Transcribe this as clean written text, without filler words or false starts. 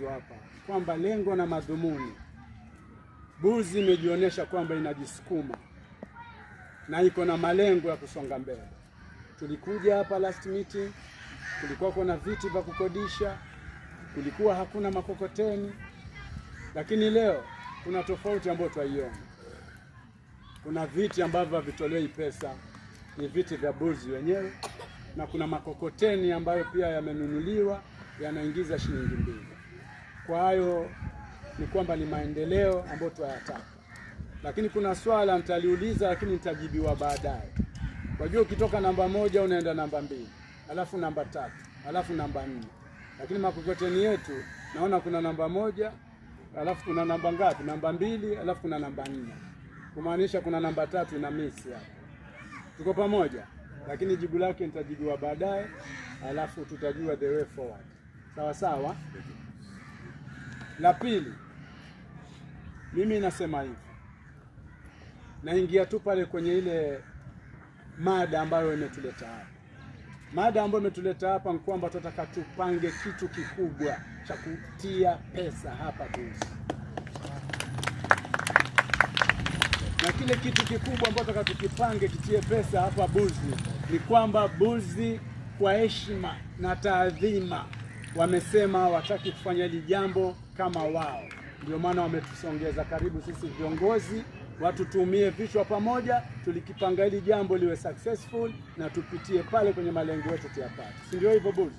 hapa kwamba lengo na madhumuni, Bulls imejionyesha kwamba inajisukuma na iko na malengo ya kusonga mbele. Tulikuja hapa last meeting, kulikuwa kuna viti vya kukodisha, kulikuwa hakuna makokoteni, lakini leo kuna tofauti ambayo twaiona. Kuna viti ambavyo havitolewi pesa, ni viti vya Bulls wenyewe, na kuna makokoteni ambayo pia yamenunuliwa yanaingiza shilingi 2. Kwa hayo ni kwamba ni maendeleo ambayo tunayataka. Lakini kuna swala nitaliuliza, lakini nitajibiwa baadaye. Wajua ukitoka namba 1 unaenda namba 2, alafu namba 3, alafu namba 4. Lakini makokoteni yetu naona kuna namba 1, alafu kuna namba ngapi? Namba 2, alafu kuna namba 4. Kumaanisha kuna namba 3 ina miss hapa. Tuko pamoja? Lakini jibu lake nitajibiwa baadaye, alafu tutajua the way forward. Sawa sawa? La pili, mimi nasema hivi. Naingia tu pale kwenye ile mada ambayo imetuleta hapa. Mada ambayo imetuleta hapa ni kwamba tunataka tupange kitu kikubwa cha kutia pesa hapa Bulls. Na kile kitu kikubwa ambacho tunataka tukipange kitie pesa hapa Bulls ni kwamba Bulls kwa heshima na taadhima wamesema wataki kufanya hili jambo kama wao. Ndio maana wametusongeza karibu sisi viongozi, watu tuumie vichwa pamoja, tulikipanga hili jambo liwe successful na tupitie pale kwenye malengo yetu tuyapate. Si ndio hivyo Bulls?